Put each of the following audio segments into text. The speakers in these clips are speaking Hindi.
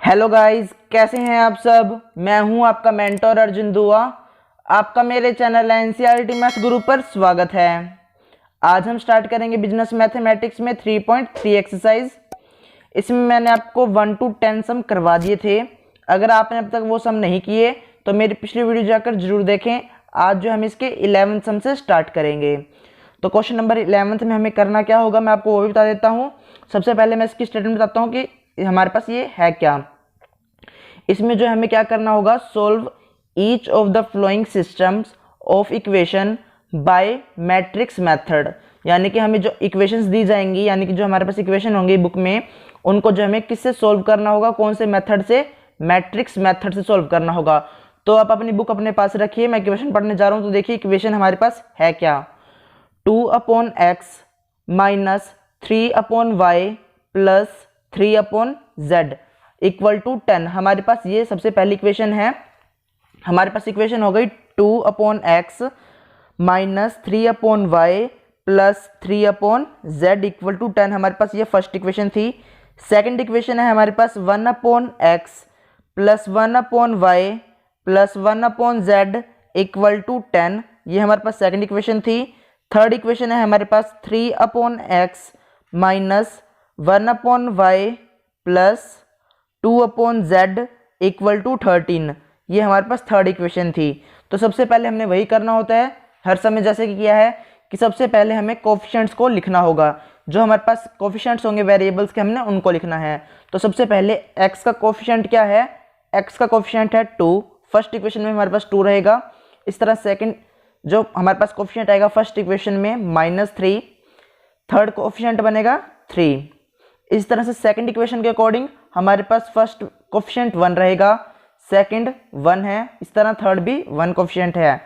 हेलो गाइस, कैसे हैं आप सब। मैं हूं आपका मेंटर अर्जुन दुआ। आपका मेरे चैनल एनसीईआरटी मैथ्स गुरु पर स्वागत है। आज हम स्टार्ट करेंगे बिजनेस मैथमेटिक्स में 3.3 एक्सरसाइज। इसमें मैंने आपको 1 to 10 सम करवा दिए थे। अगर आपने अब तक वो सम नहीं किए तो मेरी पिछली वीडियो जाकर जरूर देखें। आज जो हम इसके 11 सम से स्टार्ट करेंगे। तो क्वेश्चन नंबर 11 में हमें करना क्या होगा मैं आपको वो भी बता देता हूँ। सबसे पहले मैं इसकी स्टेटमेंट बताता हूँ कि हमारे पास ये है क्या। इसमें जो हमें क्या करना होगा, solve each of the following systems of equation by matrix method. यानी कि हमें जो इक्वेशंस दी जाएंगी, यानी कि जो हमारे पास इक्वेशन होंगी बुक में, उनको जो हमें किससे सोल्व करना होगा, कौन से मेथड से, मैट्रिक्स मेथड से सोल्व करना होगा। तो आप अपनी बुक अपने पास रखिए, मैं इक्वेशन पढ़ने जा रहा हूँ। तो देखिए इक्वेशन हमारे पास है क्या, 2/x minus 3/y plus 3/z equal to 10। हमारे पास ये सबसे पहली इक्वेशन है। हमारे पास इक्वेशन हो गई 2/x minus 3/y plus 3/z equal to 10। हमारे पास ये फर्स्ट इक्वेशन थी। सेकंड इक्वेशन है हमारे पास 1/x plus 1/y plus 1/z equal to 10। ये हमारे पास सेकंड इक्वेशन थी। थर्ड इक्वेशन है हमारे पास 3/x minus 1/y plus 2/z equal to 13। ये हमारे पास थर्ड इक्वेशन थी। तो सबसे पहले हमने वही करना होता है हर समय जैसे कि किया है कि सबसे पहले हमें कोफिशिएंट्स को लिखना होगा। जो हमारे पास कोफिशिएंट्स होंगे वेरिएबल्स के, हमने उनको लिखना है। तो सबसे पहले x का कोफिशिएंट क्या है, x का कोफिशिएंट है 2। फर्स्ट इक्वेशन में हमारे पास 2 रहेगा। इस तरह सेकंड जो हमारे पास कोफिशिएंट आएगा फर्स्ट इक्वेशन में -3, थर्ड कोफिशिएंट बनेगा 3। इस तरह से सेकंड इक्वेशन के अकॉर्डिंग हमारे पास फर्स्ट कोफिशिएंट 1 रहेगा, सेकंड 1 है, इस तरह थर्ड भी 1 कोफिशिएंट है।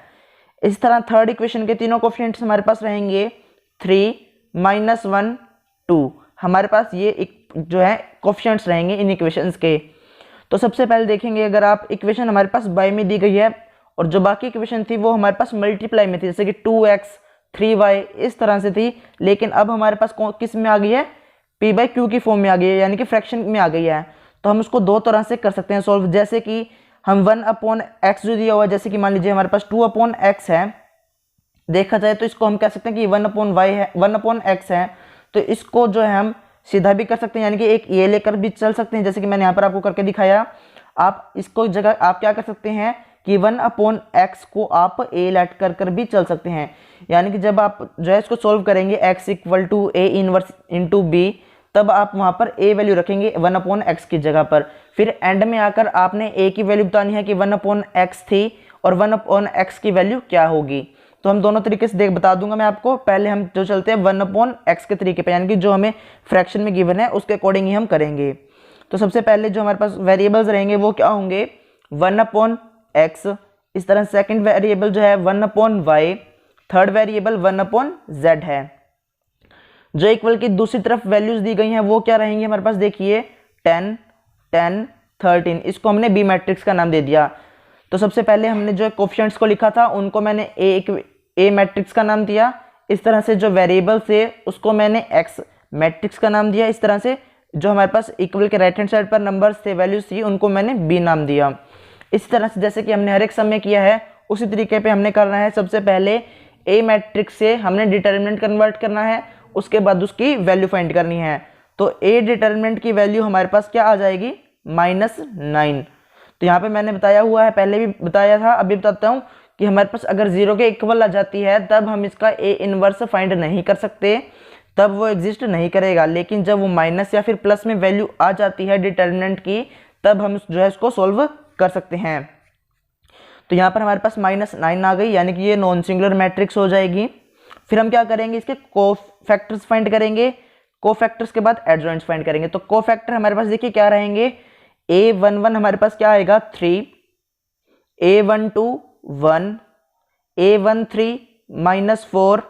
इस तरह थर्ड इक्वेशन के तीनों कोफिशिएंट्स हमारे पास रहेंगे 3 -1 2। हमारे पास ये जो है कोफिशिएंट्स रहेंगे इन इक्वेशंस के। तो सबसे पहले देखेंगे, अगर आप इक्वेशन हमारे पास बाय में दी गई है और जो बाकी इक्वेशन थी वो हमारे पास मल्टीप्लाई में थी, जैसे कि 2x 3y इस तरह से थी। लेकिन अब हमारे पास किस में आ गई है, p/q की फॉर्म में आ गई है, यानी कि फ्रैक्शन में आ गई है। तो हम उसको दो तरह से कर सकते हैं सॉल्व। जैसे कि हम 1/x जो दिया हुआ है, जैसे कि मान लीजिए हमारे पास 2/x है, देखा जाए तो इसको हम कह सकते हैं कि 1/y है, 1/x है। तो इसको जो है हम सीधा भी कर सकते हैं, यानी कि एक ये लेकर भी चल सकते हैं, जैसे कि मैंने यहाँ पर आपको करके दिखाया। आप इसको जगह आप क्या कर सकते हैं कि 1/x को आप a लेट कर भी चल सकते हैं। यानी कि जब आप जो है इसको सोल्व करेंगे x equal to a inverse into b, तब आप वहाँ पर a वैल्यू रखेंगे 1/x की जगह पर। फिर एंड में आकर आपने a की वैल्यू बतानी है कि 1/x थी और 1/x की वैल्यू क्या होगी। तो हम दोनों तरीके से बता दूंगा मैं आपको। पहले हम जो चलते हैं 1/x के तरीके पे, यानी कि जो हमें फ्रैक्शन में गिवन है उसके अकॉर्डिंग ही हम करेंगे। तो सबसे पहले जो हमारे पास वेरिएबल्स रहेंगे वो क्या होंगे, 1/x। इस तरह सेकंड वेरिएबल जो है 1/y, थर्ड वेरिएबल 1/z है। जो इक्वल की दूसरी तरफ वैल्यूज दी गई हैं वो क्या रहेंगी हमारे पास, देखिए 10 10 13। इसको हमने बी मैट्रिक्स का नाम दे दिया। तो सबसे पहले हमने जो कोफिशिएंट्स को लिखा था उनको मैंने ए मैट्रिक्स का नाम दिया। इस तरह से जो वेरिएबल थे उसको मैंने एक्स मैट्रिक्स का नाम दिया। इस तरह से जो हमारे पास इक्वल के राइट हैंड साइड पर नंबर्स थे, वैल्यूज थी, उनको मैंने बी नाम दिया। इस तरह से जैसे कि हमने हर एक सम में किया है उसी तरीके पे हमने करना है। सबसे पहले ए मैट्रिक्स से हमने डिटर्मिनेंट कन्वर्ट करना है, उसके बाद उसकी वैल्यू फाइंड करनी है। तो ए डिटर्मिनेंट की वैल्यू हमारे पास क्या आ जाएगी, -9। तो यहाँ पे मैंने बताया हुआ है, पहले भी बताया था, अभी बताता हूँ कि हमारे पास अगर 0 के इक्वल आ जाती है तब हम इसका ए इनवर्स फाइंड नहीं कर सकते, तब वो एग्जिस्ट नहीं करेगा। लेकिन जब वो माइनस या फिर प्लस में वैल्यू आ जाती है डिटर्मिनेंट की, तब हम जो है इसको सोल्व कर सकते हैं। तो यहाँ पर हमारे पास -9 आ गई, यानी कि ये नॉन सिंगुलर मैट्रिक्स हो जाएगी। फिर हम क्या करेंगे, इसके कोफैक्टर्स फाइंड करेंगे। कोफैक्टर्स के बाद एडजॉइंट्स फाइंड करेंगे। तो कोफैक्टर हमारे पास देखिए क्या रहेंगे, a11 हमारे पास क्या आएगा 3, a12 1, a13 -4,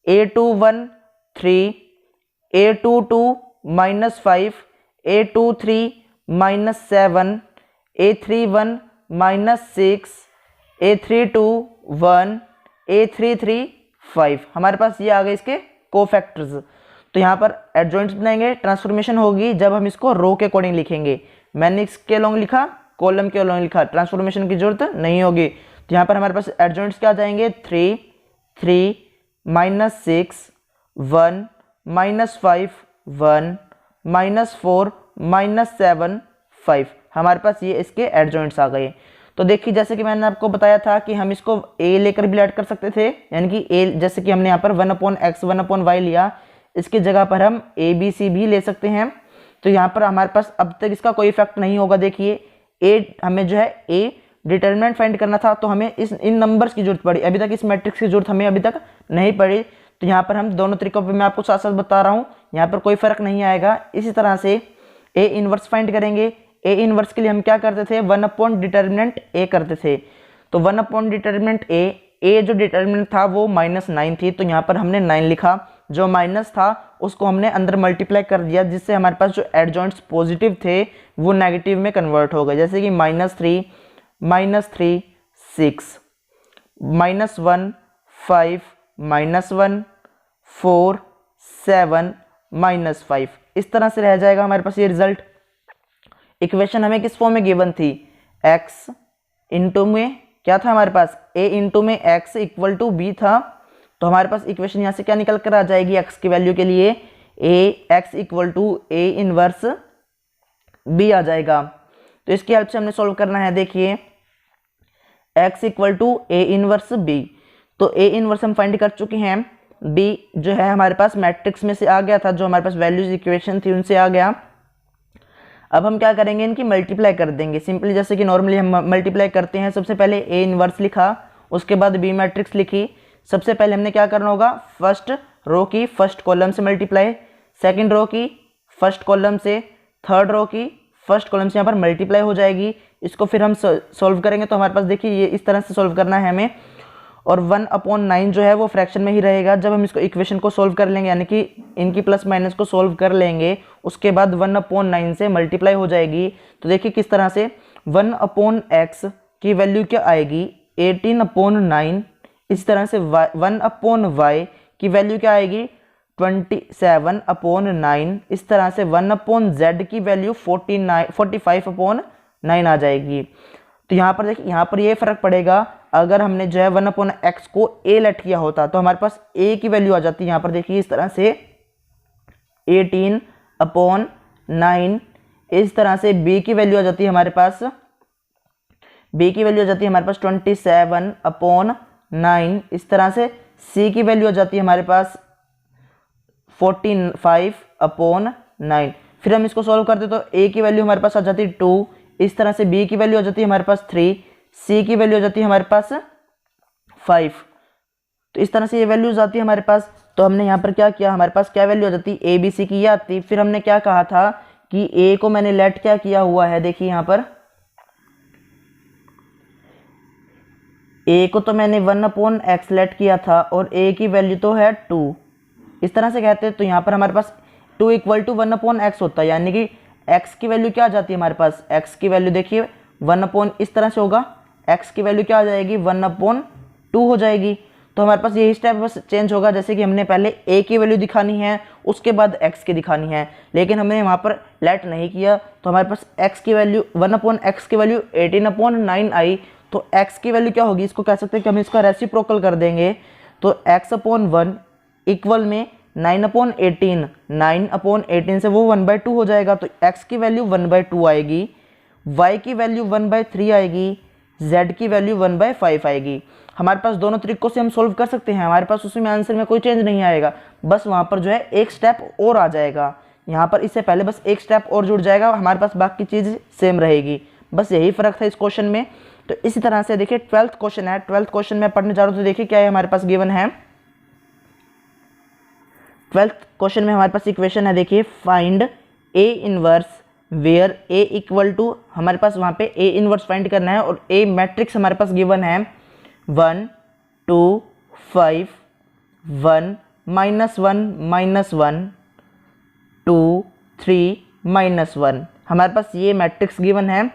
a21 3, a22 -5, a23 -7, a31 -6, a32 1, a33 5। हमारे पास ये आ गए इसके कोफैक्टर्स। तो यहाँ पर एडजॉइंट्स बनाएंगे, ट्रांसफॉर्मेशन होगी जब हम इसको रो के अकॉर्डिंग लिखेंगे। मैंने इसके अलॉन्ग लिखा, कॉलम के अलॉन्ग लिखा, ट्रांसफॉर्मेशन की जरूरत नहीं होगी। तो यहाँ पर हमारे पास एडजॉइंट्स क्या आ जाएंगे, 3 3 -6 1 -5 1 -4 -7 5, हमारे पास ये इसके एडजॉइंट्स आ गए। तो देखिए जैसे कि मैंने आपको बताया था कि हम इसको a लेकर भी ऐड कर सकते थे, यानी कि a जैसे कि हमने यहाँ पर 1/x 1/y लिया, इसकी जगह पर हम a b c भी ले सकते हैं। तो यहाँ पर हमारे पास अब तक इसका कोई इफेक्ट नहीं होगा। देखिए a हमें जो है a डिटर्मिनेंट फाइंड करना था, तो हमें इन नंबर्स की जरूरत पड़ी, अभी तक इस मैट्रिक्स की जरूरत हमें अभी तक नहीं पड़ी। तो यहाँ पर हम दोनों तरीकों पर मैं आपको साथ साथ बता रहा हूँ, यहाँ पर कोई फर्क नहीं आएगा। इसी तरह से a इनवर्स फाइंड करेंगे। a इनवर्स के लिए हम क्या करते थे, 1/डिटर्मिनेंट a करते थे। तो 1/डिटर्मिनेंट a जो डिटर्मिनेंट था वो -9 थी, तो यहाँ पर हमने 9 लिखा। जो माइनस था उसको हमने अंदर मल्टीप्लाई कर दिया, जिससे हमारे पास जो एडजॉइंट्स पॉजिटिव थे वो नेगेटिव में कन्वर्ट हो गए। जैसे कि -3 -3 6 -1 5 -1 4 7 -5, इस तरह से रह जाएगा हमारे पास ये रिजल्ट। इक्वेशन हमें किस फॉर्म में गिवन थी, x इंटू में क्या था हमारे पास, a इंटू में x इक्वल टू b था। तो हमारे पास इक्वेशन यहाँ से क्या निकल कर आ जाएगी, x की वैल्यू के लिए x equal to a inverse b आ जाएगा। तो इसकी हेल्प से हमने सॉल्व करना है। देखिए x equal to a inverse b, तो a इनवर्स हम फाइंड कर चुके हैं, b जो है हमारे पास मैट्रिक्स में से आ गया था, जो हमारे पास वैल्यूज इक्वेशन थी उनसे आ गया। अब हम क्या करेंगे, इनकी मल्टीप्लाई कर देंगे सिंपली, जैसे कि नॉर्मली हम मल्टीप्लाई करते हैं। सबसे पहले a इनवर्स लिखा, उसके बाद b मैट्रिक्स लिखी। सबसे पहले हमने क्या करना होगा, फर्स्ट रो की फर्स्ट कॉलम से मल्टीप्लाई, सेकंड रो की फर्स्ट कॉलम से, थर्ड रो की फर्स्ट कॉलम से यहाँ पर मल्टीप्लाई हो जाएगी। इसको फिर हम सॉल्व करेंगे। तो हमारे पास देखिए ये इस तरह से सॉल्व करना है हमें, और 1/9 जो है वो फ्रैक्शन में ही रहेगा। जब हम इसको इक्वेशन को सॉल्व कर लेंगे, यानी कि इनकी प्लस माइनस को सॉल्व कर लेंगे, उसके बाद 1/9 से मल्टीप्लाई हो जाएगी। तो देखिए किस तरह से 1/x की वैल्यू क्या आएगी, 18/9। इस तरह से 1/y की वैल्यू क्या आएगी, 27/9। इस तरह से 1/z की वैल्यू 45/9 आ जाएगी। तो यहाँ पर देखिए, यहाँ पर ये फर्क पड़ेगा, अगर हमने जो है 1/x को a लेट किया होता तो हमारे पास a की वैल्यू आ जाती है। यहाँ पर देखिए इस तरह से 18/9। इस तरह से b की वैल्यू आ जाती है हमारे पास, b की वैल्यू आ जाती है हमारे पास 27/9। इस तरह से c की वैल्यू आ जाती है हमारे पास 45/9। फिर हम इसको सॉल्व करते तो a की वैल्यू हमारे पास आ जाती है 2। इस तरह से b की वैल्यू आ जाती है हमारे पास 3, c की वैल्यू आ जाती है हमारे पास 5। तो इस तरह से ये वैल्यूज आती है हमारे पास। तो हमने यहाँ पर क्या किया, हमारे पास क्या वैल्यू आ जाती है, a b c की ये आती। फिर हमने क्या कहा था कि a को मैंने लेट क्या किया हुआ है, देखिए यहाँ पर a को तो मैंने 1/x लेट किया था, और a की वैल्यू तो है 2। इस तरह से कहते हैं। तो यहाँ पर हमारे पास 2 इक्वल टू 1/x होता है, यानी कि x की वैल्यू क्या आ जाती है हमारे पास, x की वैल्यू देखिए 1/, इस तरह से होगा, x की वैल्यू क्या आ जाएगी 1/2 हो जाएगी। तो हमारे पास यही स्टेप बस चेंज होगा, जैसे कि हमने पहले a की वैल्यू दिखानी है, उसके बाद x की दिखानी है, लेकिन हमने वहाँ पर लेट नहीं किया। तो हमारे पास x की वैल्यू 1/x की वैल्यू 18/9 आई। तो x की वैल्यू क्या होगी, इसको कह सकते हैं कि हम इसका रेसिप्रोकल कर देंगे। तो x/1 इक्वल में 9/18, 9/18 से वो 1/2 हो जाएगा। तो x की वैल्यू 1/2 आएगी, y की वैल्यू 1/3 आएगी, z की वैल्यू 1/5 आएगी। हमारे पास दोनों तरीकों से हम सोल्व कर सकते हैं, हमारे पास उसमें आंसर में कोई चेंज नहीं आएगा, बस वहाँ पर जो है एक स्टेप और आ जाएगा। यहाँ पर इससे पहले बस एक स्टेप और जुड़ जाएगा, हमारे पास बाकी चीज़ सेम रहेगी। बस यही फ़र्क था इस क्वेश्चन में। तो इसी तरह से देखिए 12th क्वेश्चन है, 12th क्वेश्चन में पढ़ने जा रहा हूँ। तो देखिए क्या है हमारे पास गिवन है, 12th क्वेश्चन में हमारे पास इक्वेशन है, देखिए find a inverse where a equal to, हमारे पास वहाँ पे a इनवर्स फाइंड करना है, और a मैट्रिक्स हमारे पास गिवन है 1 2 5 1 -1 -1 2 3 -1, हमारे पास ये मैट्रिक्स गिवन है।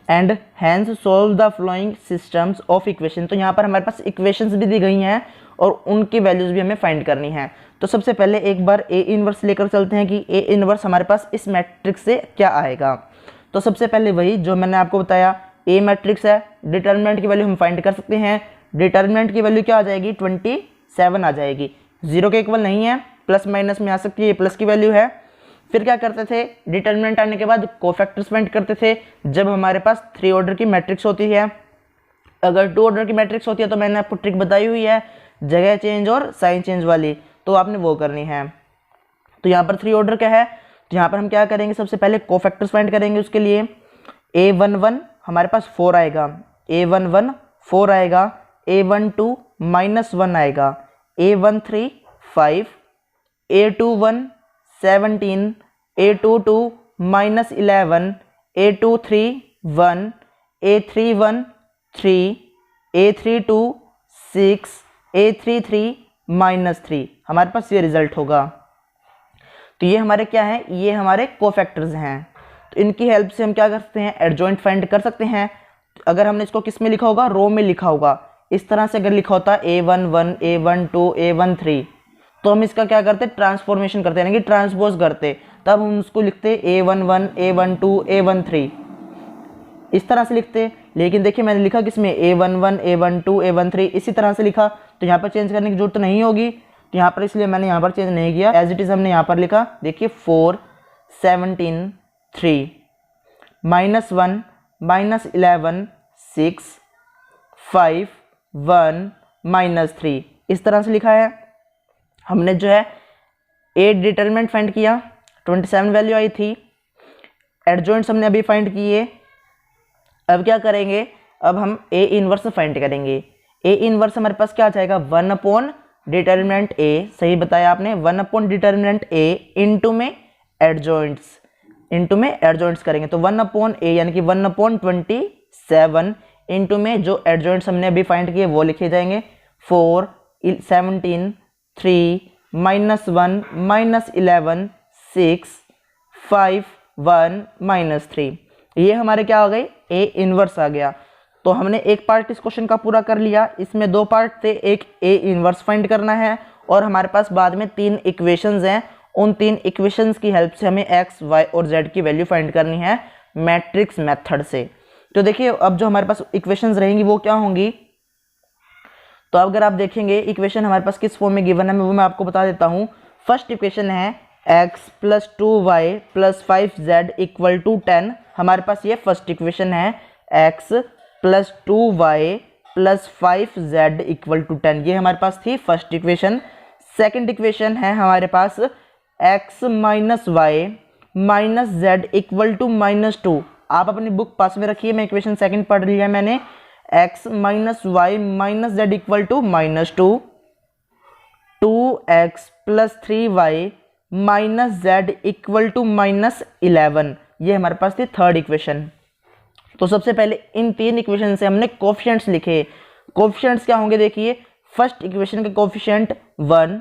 And hence solve the following systems of equation. तो यहाँ पर हमारे पास इक्वेशंस भी दी गई हैं और उनकी वैल्यूज भी हमें फाइंड करनी है। तो सबसे पहले एक बार a इनवर्स लेकर चलते हैं कि a इनवर्स हमारे पास इस मैट्रिक्स से क्या आएगा। तो सबसे पहले वही जो मैंने आपको बताया, ए मैट्रिक्स है, डिटर्मिनेंट की वैल्यू हम फाइंड कर सकते हैं। डिटर्मिनेंट की वैल्यू क्या आ जाएगी, 27 आ जाएगी। 0 के इक्वल नहीं है, प्लस माइनस में आ सकती है, प्लस की वैल्यू है। फिर क्या करते थे, डिटर्मिनेंट आने के बाद कोफैक्टर्स फाइंड करते थे जब हमारे पास 3 ऑर्डर की मैट्रिक्स होती है। अगर 2 ऑर्डर की मैट्रिक्स होती है तो मैंने आपको ट्रिक बताई हुई है, जगह चेंज और साइन चेंज वाली, तो आपने वो करनी है। तो यहाँ पर 3 ऑर्डर का है, तो यहाँ पर हम क्या करेंगे, सबसे पहले कोफैक्टर्स फाइंड करेंगे। उसके लिए a11 हमारे पास 4 आएगा, a11 4 आएगा, a12 -1 आएगा, a13 5, a21 17, a22 -11, a23 1, a31 3, a32 6, a33 -3। हमारे पास ये रिजल्ट होगा। तो ये हमारे क्या है, ये हमारे कोफैक्टर्स हैं। तो इनकी हेल्प से हम क्या कर सकते हैं, एडजॉइंट फाइंड कर सकते हैं। अगर हमने इसको किस में लिखा होगा, रो में लिखा होगा। इस तरह से अगर लिखा होता a11 a12 a13, तो हम इसका क्या करते, ट्रांसफॉर्मेशन करते, यानी कि ट्रांसपोज करते, तब हम उसको लिखते a11 a12 a13, इस तरह से लिखते। लेकिन देखिए मैंने लिखा किसमें, a11 a12 a13, इसी तरह से लिखा, तो यहाँ पर चेंज करने की जरूरत नहीं होगी। तो यहाँ पर इसलिए मैंने यहाँ पर चेंज नहीं किया, एज इट इज़ हमने यहाँ पर लिखा। देखिए 4 17 3 -1 -11 6 5 1 -3, इस तरह से लिखा है। हमने जो है ए डिटरमिनेंट फाइंड किया, 27 वैल्यू आई थी। एडजॉइंट्स हमने अभी फाइंड किए। अब क्या करेंगे, अब हम ए इनवर्स फाइंड करेंगे। ए इनवर्स हमारे पास क्या आ जाएगा, 1 अपॉन डिटर्मिनेंट ए, सही बताया आपने, 1 अपॉन डिटर्मिनेंट ए इंटू में एडजॉइंट्स, इंटू में एडजॉइंट्स करेंगे। तो 1 अपॉन ए यानी कि 1 अपॉन 27 इंटू में जो एडजॉइंट्स हमने अभी फाइंड किए वो लिखे जाएंगे। 4 17 3 -1 -11 6 5 1 -3, ये हमारे क्या हो गए, ए इनवर्स आ गया। तो हमने एक पार्ट इस क्वेश्चन का पूरा कर लिया। इसमें 2 पार्ट थे, एक ए इनवर्स फाइंड करना है और हमारे पास बाद में 3 इक्वेशंस हैं। उन 3 इक्वेशंस की हेल्प से हमें एक्स वाई और जेड की वैल्यू फाइंड करनी है मैट्रिक्स मेथड से। तो देखिए अब जो हमारे पास इक्वेशंस रहेंगी वो क्या होंगी। तो अगर आप देखेंगे इक्वेशन हमारे पास किस फॉर्म में गिवन है, वो मैं आपको बता देता हूँ। फर्स्ट इक्वेशन है x + 2y + 5z = 10। हमारे पास ये फर्स्ट इक्वेशन है, x + 2y + 5z = 10, ये हमारे पास थी फर्स्ट इक्वेशन। सेकंड इक्वेशन है हमारे पास x - y - z = -2। आप अपनी बुक पास में रखिए, मैं इक्वेशन सेकंड पढ़ लिया है मैंने। x - y - z = -2, 2x + 3y - z = -11, ये हमारे पास थी थर्ड इक्वेशन। तो सबसे पहले इन 3 इक्वेशन से हमने कोफिशिएंट्स लिखे। कोफिशिएंट्स क्या होंगे, देखिए फर्स्ट इक्वेशन के कोफिशिएंट 1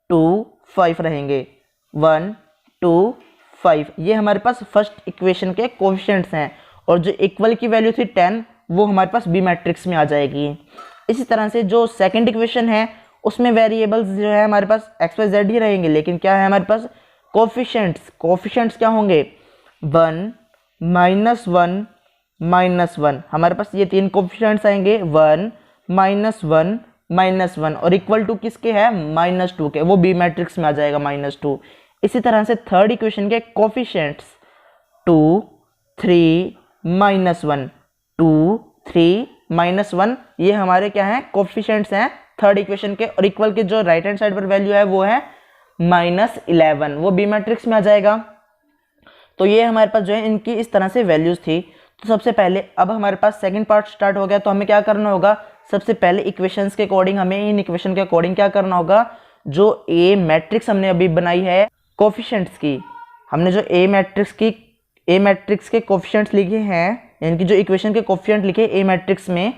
2 5 रहेंगे, 1 2 5, ये हमारे पास फर्स्ट इक्वेशन के कोफिशिएंट्स हैं। और जो इक्वल की वैल्यू थी 10, वो हमारे पास बी मैट्रिक्स में आ जाएगी। इसी तरह से जो सेकंड इक्वेशन है उसमें वेरिएबल्स जो है हमारे पास एक्स वाई जेड ही रहेंगे, लेकिन क्या है हमारे पास कोफिशिएंट्स। कोफिशिएंट्स क्या होंगे, 1 -1 -1, हमारे पास ये 3 कोफिशिएंट्स आएंगे, 1 -1 -1, और इक्वल टू किसके है, -2 के, वो बी मैट्रिक्स में आ जाएगा -2। इसी तरह से थर्ड इक्वेशन के कोफिशिएंट्स 2 3 -1, 2 3 -1, ये हमारे क्या हैं, कोफिशिएंट्स हैं थर्ड इक्वेशन के। और इक्वल के जो राइट हैंड साइड पर वैल्यू है वो है -11, वो बी मैट्रिक्स में आ जाएगा। तो ये हमारे पास जो है इनकी इस तरह से वैल्यूज थी। तो सबसे पहले अब हमारे पास सेकंड पार्ट स्टार्ट हो गया। तो हमें क्या करना होगा, सबसे पहले इक्वेशंस के अकॉर्डिंग, हमें इन इक्वेशन के अकॉर्डिंग क्या करना होगा, जो ए मैट्रिक्स हमने अभी बनाई है कोफिशिएंट्स की, हमने जो ए मैट्रिक्स के कोफिशिएंट्स लिखे हैं, यानी कि जो इक्वेशन के कोफिशिएंट लिखे ए मैट्रिक्स में,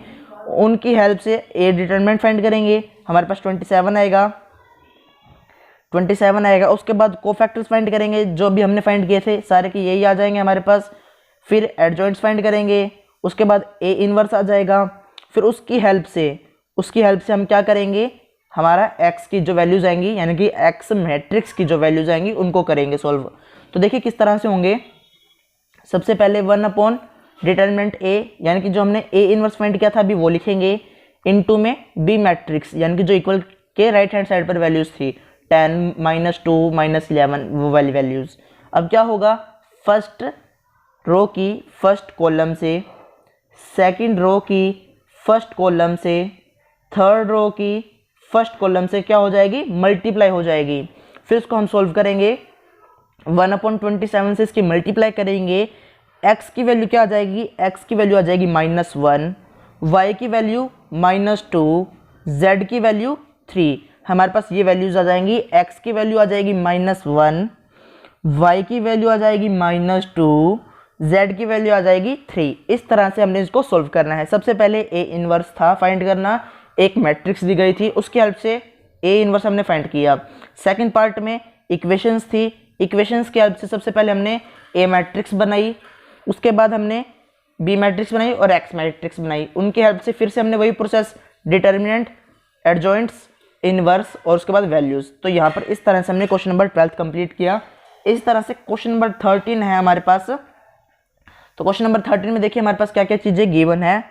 उनकी हेल्प से ए डिटरमिनेंट फाइंड करेंगे। हमारे पास 27 आएगा। उसके बाद कोफैक्टर्स फाइंड करेंगे, जो भी हमने फाइंड किए थे सारे के यही आ जाएंगे हमारे पास। फिर एडजॉइंट्स फाइंड करेंगे, उसके बाद ए इनवर्स आ जाएगा। फिर उसकी हेल्प से हम क्या करेंगे, हमारा एक्स की जो वैल्यूज आएंगी, यानी कि एक्स मैट्रिक्स की जो वैल्यूज आएंगी, उनको करेंगे सॉल्व। तो देखिए किस तरह से होंगे। सबसे पहले 1 अपॉन डिटर्मिनेंट ए, यानी कि जो हमने ए इनवर्स फाइंड किया था अभी वो लिखेंगे, इनटू में बी मैट्रिक्स, यानी कि जो इक्वल के राइट हैंड साइड पर वैल्यूज थी 10 -2 -11 वो वाली वैल्यूज। अब क्या होगा, फर्स्ट रो की फर्स्ट कॉलम से, सेकंड रो की फर्स्ट कॉलम से, थर्ड रो की फर्स्ट कॉलम से क्या हो जाएगी, मल्टीप्लाई हो जाएगी। फिर इसको हम सोल्व करेंगे, 1/27 से इसकी मल्टीप्लाई करेंगे, x की वैल्यू क्या आ जाएगी, x की वैल्यू आ जाएगी -1, y की वैल्यू -2, z की वैल्यू 3। हमारे पास ये वैल्यूज आ जाएंगी, x की वैल्यू आ जाएगी -1, y की वैल्यू आ जाएगी -2, z की वैल्यू आ जाएगी 3। इस तरह से हमने इसको सोल्व करना है। सबसे पहले a इनवर्स था फाइंड करना, एक मैट्रिक्स दी गई थी उसकी हेल्प से a इनवर्स हमने फाइंड किया। सेकंड पार्ट में इक्वेशंस थी, इक्वेशंस की हेल्प से सबसे पहले हमने a मैट्रिक्स बनाई, उसके बाद हमने b मैट्रिक्स बनाई और x मैट्रिक्स बनाई। उनकी हेल्प से फिर से हमने वही प्रोसेस, डिटर्मिनेंट, एडजॉइंट्स, इनवर्स और उसके बाद वैल्यूज़। तो यहाँ पर इस तरह से हमने क्वेश्चन नंबर 12 कंप्लीट किया। इस तरह से क्वेश्चन नंबर 13 है हमारे पास। तो क्वेश्चन नंबर 13 में देखिए हमारे पास क्या क्या चीज़ें गिवन है।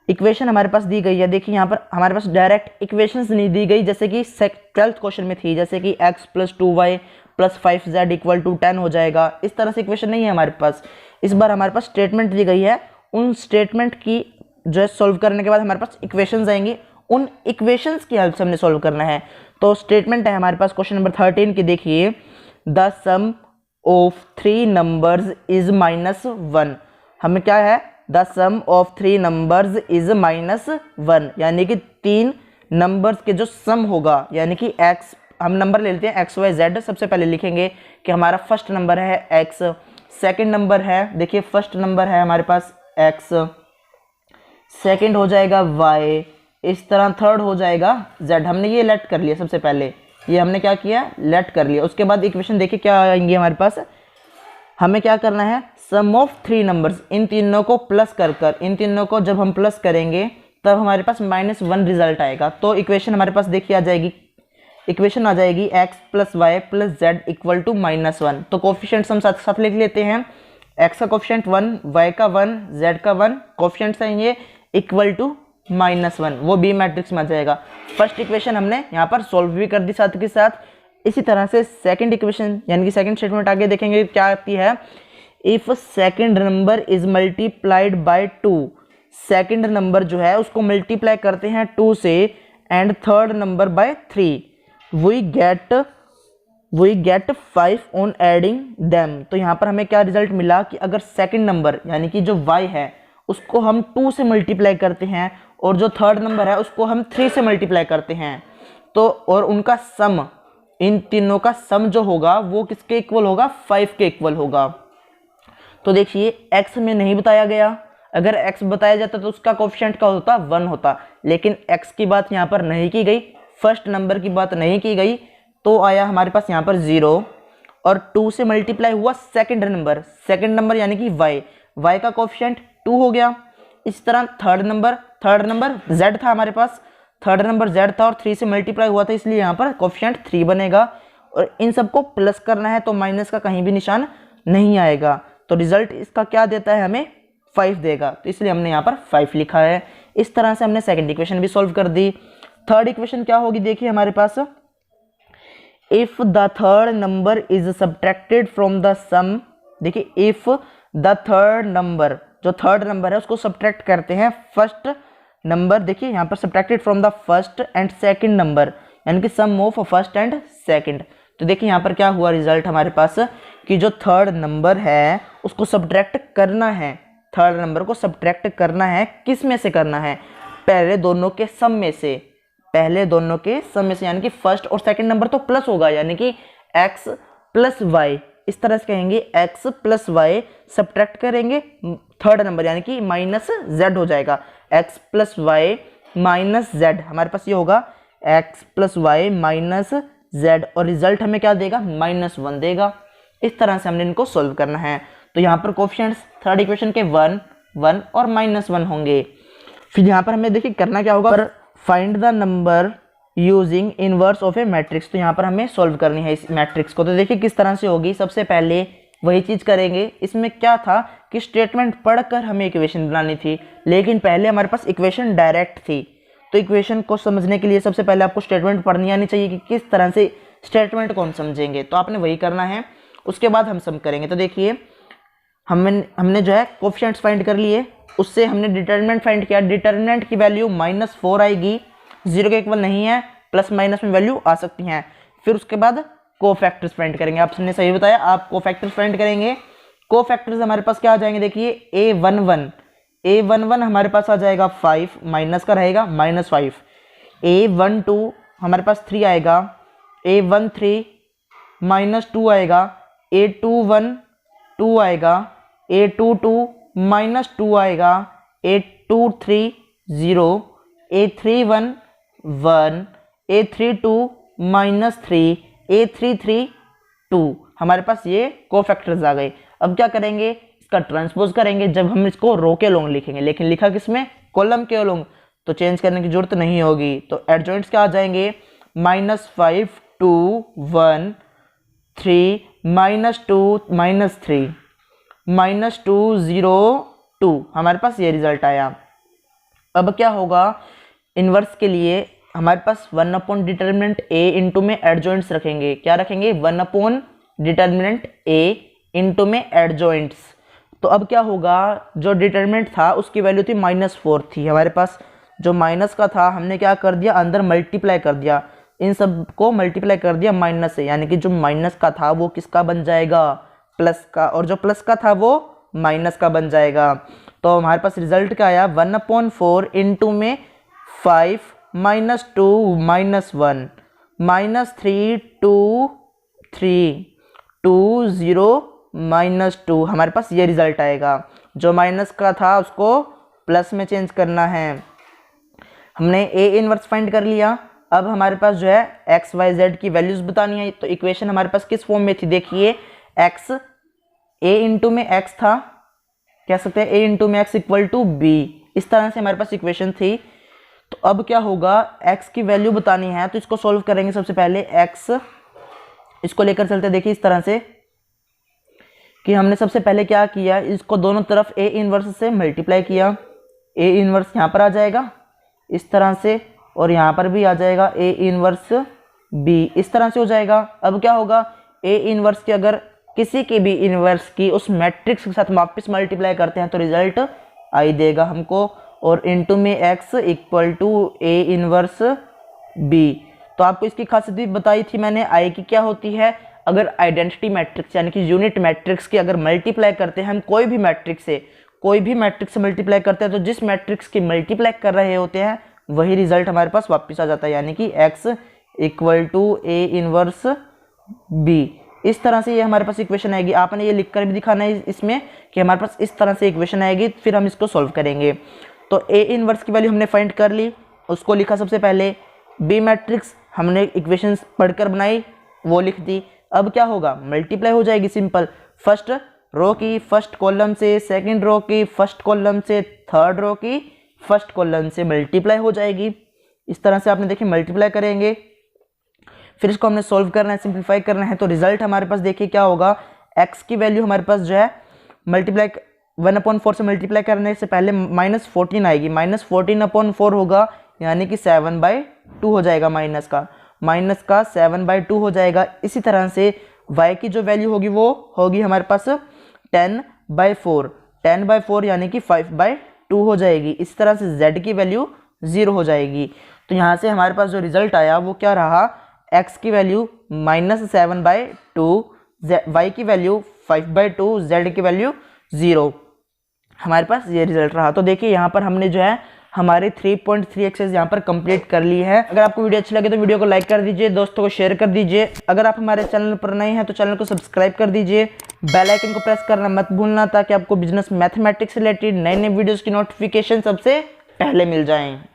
इक्वेशन हमारे पास दी गई है, देखिए यहाँ पर हमारे पास डायरेक्ट इक्वेशंस नहीं दी गई जैसे कि 12th क्वेश्चन में थी, जैसे कि x + 2y + 5z = 10 हो जाएगा। इस तरह से इक्वेशन नहीं है हमारे पास। इस बार हमारे पास स्टेटमेंट दी गई है, उन स्टेटमेंट की जो है सॉल्व करने के बाद हमारे पास इक्वेशंस आएंगे, उन इक्वेशंस की हेल्प से हमने सॉल्व करना है। तो स्टेटमेंट है हमारे पास क्वेश्चन नंबर 13 की, देखिए the sum of 3 numbers is -1। हमें क्या है, the sum of 3 numbers is -1, यानी कि 3 नंबर्स के जो सम होगा, यानी कि x, हम नंबर ले लेते हैं x y z। सबसे पहले लिखेंगे कि हमारा फर्स्ट नंबर है x, सेकंड नंबर है, देखिए फर्स्ट नंबर है हमारे पास x, सेकंड हो जाएगा y, इस तरह थर्ड हो जाएगा z। हमने ये लेट कर लिया, सबसे पहले ये हमने क्या किया, लेट कर लिया। उसके बाद इक्वेशन देखिए क्या आएंगे हमारे पास, हमें क्या करना है, सम ऑफ 3 नंबर्स, इन तीनों को प्लस कर इन तीनों को जब हम प्लस करेंगे तब हमारे पास -1 रिजल्ट आएगा। तो इक्वेशन हमारे पास देखिए आ जाएगी, इक्वेशन आ जाएगी x + y + z = -1। तो कोफिशिएंट्स हम साथ साथ लिख लेते हैं, x का कोफिशिएंट 1, y का 1, z का 1, कोफिशिएंट्स हैं ये =-1, वो बी मैट्रिक्स में आ जाएगा। फर्स्ट इक्वेशन हमने यहाँ पर सॉल्व भी कर दी साथ के साथ। इसी तरह से सेकंड इक्वेशन यानी कि सेकंड स्टेटमेंट आगे देखेंगे क्या आती है, if second number is multiplied by 2, second number जो है उसको मल्टीप्लाई करते हैं 2 से, and third number by 3, we get 5 on adding them. तो यहाँ पर हमें क्या रिजल्ट मिला कि अगर सेकंड नंबर यानी कि जो y है उसको हम 2 से मल्टीप्लाई करते हैं और जो थर्ड नंबर है उसको हम 3 से मल्टीप्लाई करते हैं, तो और उनका सम, इन तीनों का सम जो होगा वो किसके इक्वल होगा, 5 के इक्वल होगा। तो देखिए x में नहीं बताया गया, अगर x बताया जाता तो उसका कोफिशिएंट क्या होता, 1 होता, लेकिन x की बात यहाँ पर नहीं की गई, फर्स्ट नंबर की बात नहीं की गई, तो आया हमारे पास यहाँ पर 0 और 2 से मल्टीप्लाई हुआ सेकंड नंबर यानी कि y का कोफिशिएंट 2 हो गया। इस तरह थर्ड नंबर z था हमारे पास, थर्ड नंबर z था और 3 से मल्टीप्लाई हुआ था, इसलिए यहाँ पर कोफिशिएंट 3 बनेगा और इन सबको प्लस करना है तो माइनस का कहीं भी निशान नहीं आएगा। तो रिजल्ट इसका क्या देता है, हमें 5 देगा, तो इसलिए हमने यहाँ पर 5 लिखा है। इस तरह से हमने सेकंड इक्वेशन भी सॉल्व कर दी। थर्ड इक्वेशन क्या होगी, देखिए हमारे पास, if the third number is subtracted from the sum, देखिए इफ द थर्ड नंबर, जो थर्ड नंबर है उसको सब्ट्रैक्ट करते हैं फर्स्ट नंबर, देखिए यहाँ पर subtracted from the first and second number, यानी कि सम ऑफ फर्स्ट एंड सेकंड। तो देखिए यहाँ पर क्या हुआ रिजल्ट हमारे पास कि जो थर्ड नंबर है उसको सब्ट्रैक्ट करना है, थर्ड नंबर को सब्ट्रैक्ट करना है, किस में से करना है, पहले दोनों के सम में से, यानी कि फर्स्ट और सेकंड नंबर तो प्लस होगा, यानी कि x + y, इस तरह से कहेंगे x + y सब्ट्रैक्ट करेंगे थर्ड नंबर यानी कि -z हो जाएगा, x + y - z, हमारे पास ये होगा x + y - z और रिजल्ट हमें क्या देगा, -1 देगा। इस तरह से हमने इनको सोल्व करना है। तो यहाँ पर कोफिशिएंट्स थर्ड इक्वेशन के 1, 1 और -1 होंगे। फिर यहाँ पर हमें देखिए करना क्या होगा, find the number using inverse of A matrix. तो यहाँ पर हमें सोल्व करनी है इस मैट्रिक्स को। तो देखिए किस तरह से होगी, सबसे पहले वही चीज़ करेंगे। इसमें क्या था कि स्टेटमेंट पढ़कर हमें इक्वेशन बनानी थी, लेकिन पहले हमारे पास इक्वेशन डायरेक्ट थी। तो इक्वेशन को समझने के लिए सबसे पहले आपको स्टेटमेंट पढ़नी आनी चाहिए कि किस तरह से स्टेटमेंट को हम समझेंगे। तो आपने वही करना है, उसके बाद हम सम करेंगे। तो देखिए हमने जो है कोफिशिएंट्स फाइंड कर लिए, उससे हमने डिटर्मिनेंट फाइंड किया। डिटर्मिनेंट की वैल्यू -4 आएगी, 0 के इक्वल नहीं है, प्लस माइनस में वैल्यू आ सकती हैं। फिर उसके बाद कोफैक्टर्स फाइंड करेंगे। आपने सही बताया, आप कोफैक्टर्स फाइंड करेंगे। कोफैक्टर्स हमारे पास क्या आ जाएंगे, देखिए A11 हमारे पास आ जाएगा 5, माइनस का रहेगा -5। A12 हमारे पास 3 आएगा, A13 -2 आएगा, A21 2 आएगा, A22 -2 आएगा, A23 0, A31 1, A32 -3, A33 2। हमारे पास ये कोफैक्टर्स आ गए। अब क्या करेंगे, इसका ट्रांसपोज करेंगे जब हम इसको रो के लॉन्ग लिखेंगे, लेकिन लिखा किसमें, कॉलम के लॉन्ग, तो चेंज करने की जरूरत नहीं होगी। तो एडजॉइंट्स क्या आ जाएंगे, -5 2 1 3 -2 -3 -2 0 2। हमारे पास ये रिजल्ट आया। अब क्या होगा, इन्वर्स के लिए हमारे पास 1 अपॉन डिटर्मिनेंट A इंटू में एडजॉइंट्स रखेंगे। क्या रखेंगे, 1 अपॉन डिटर्मिनेंट A इंटू में एडजॉइंट्स। तो अब क्या होगा, जो डिटर्मिनेंट था उसकी वैल्यू थी -4 थी हमारे पास, जो माइनस का था हमने क्या कर दिया, अंदर मल्टीप्लाई कर दिया, इन सब को मल्टीप्लाई कर दिया माइनस से, यानी कि जो माइनस का था वो किसका बन जाएगा, प्लस का, और जो प्लस का था वो माइनस का बन जाएगा। तो हमारे पास रिजल्ट क्या आया, 1/4 इंटू में 5 -2 -1 -3 2 3 2 0 -2। हमारे पास ये रिजल्ट आएगा। जो माइनस का था उसको प्लस में चेंज करना है। हमने A इनवर्स फाइंड कर लिया। अब हमारे पास जो है एक्स वाई जेड की वैल्यूज बतानी है। तो इक्वेशन हमारे पास किस फॉर्म में थी, देखिए एक्स A इंटू में एक्स था, कह सकते हैं A इंटू में एक्स इक्वल टू बी, इस तरह से हमारे पास इक्वेशन थी। तो अब क्या होगा, x की वैल्यू बतानी है तो इसको सॉल्व करेंगे। सबसे पहले x इसको लेकर चलते, देखिए इस तरह से कि हमने सबसे पहले क्या किया, इसको दोनों तरफ A इनवर्स से मल्टीप्लाई किया। A इनवर्स यहाँ पर आ जाएगा इस तरह से, और यहाँ पर भी आ जाएगा A इनवर्स B, इस तरह से हो जाएगा। अब क्या होगा, A इनवर्स की अगर किसी की भी इनवर्स की उस मैट्रिक्स के साथ वापस मल्टीप्लाई करते हैं तो रिजल्ट आई देगा हमको, और इनटू में x equal to A inverse B। तो आपको इसकी खासियत भी बताई थी मैंने, आई की क्या होती है, अगर आइडेंटिटी मैट्रिक्स यानी कि यूनिट मैट्रिक्स की अगर मल्टीप्लाई करते हैं हम कोई भी मैट्रिक्स से मल्टीप्लाई करते हैं, तो जिस मैट्रिक्स की मल्टीप्लाई कर रहे होते हैं वही रिजल्ट हमारे पास वापस आ जाता है, यानी कि x equal to A inverse B। इस तरह से ये हमारे पास इक्वेशन आएगी। आपने ये लिखकर भी दिखाना है इसमें कि हमारे पास इस तरह से इक्वेशन आएगी, फिर हम इसको सॉल्व करेंगे। तो A इनवर्स की वैल्यू हमने फाइंड कर ली, उसको लिखा सबसे पहले। B मैट्रिक्स हमने इक्वेशंस पढ़कर बनाई, वो लिख दी। अब क्या होगा, मल्टीप्लाई हो जाएगी सिंपल, फर्स्ट रो की फर्स्ट कॉलम से, सेकंड रो की फर्स्ट कॉलम से, थर्ड रो की फर्स्ट कॉलम से मल्टीप्लाई हो जाएगी। इस तरह से आपने देखिए मल्टीप्लाई करेंगे, फिर इसको हमने सॉल्व करना है, सिंप्लीफाई करना है। तो रिजल्ट हमारे पास देखिए क्या होगा, x की वैल्यू हमारे पास जो है मल्टीप्लाई 1/4 से मल्टीप्लाई करने से पहले -14 आएगी, -14/4 होगा, यानी कि 7/2 हो जाएगा, माइनस का 7/2 हो जाएगा। इसी तरह से y की जो वैल्यू होगी वो होगी हमारे पास 10/4 यानी कि 5/2 हो जाएगी। इस तरह से z की वैल्यू 0 हो जाएगी। तो यहाँ से हमारे पास जो रिजल्ट आया वो क्या रहा, x की वैल्यू -7/2, y की वैल्यू 5/2, z की वैल्यू 0। हमारे पास ये रिजल्ट रहा। तो देखिए यहाँ पर हमने जो है हमारे 3.3 एक्सरसाइज यहाँ पर कंप्लीट कर ली है। अगर आपको वीडियो अच्छी लगे तो वीडियो को लाइक कर दीजिए, दोस्तों को शेयर कर दीजिए। अगर आप हमारे चैनल पर नए हैं तो चैनल को सब्सक्राइब कर दीजिए, बेल आइकन को प्रेस करना मत भूलना, ताकि आपको बिजनेस मैथमेटिक्स रिलेटेड नए नए वीडियोज़ की नोटिफिकेशन सबसे पहले मिल जाएँ।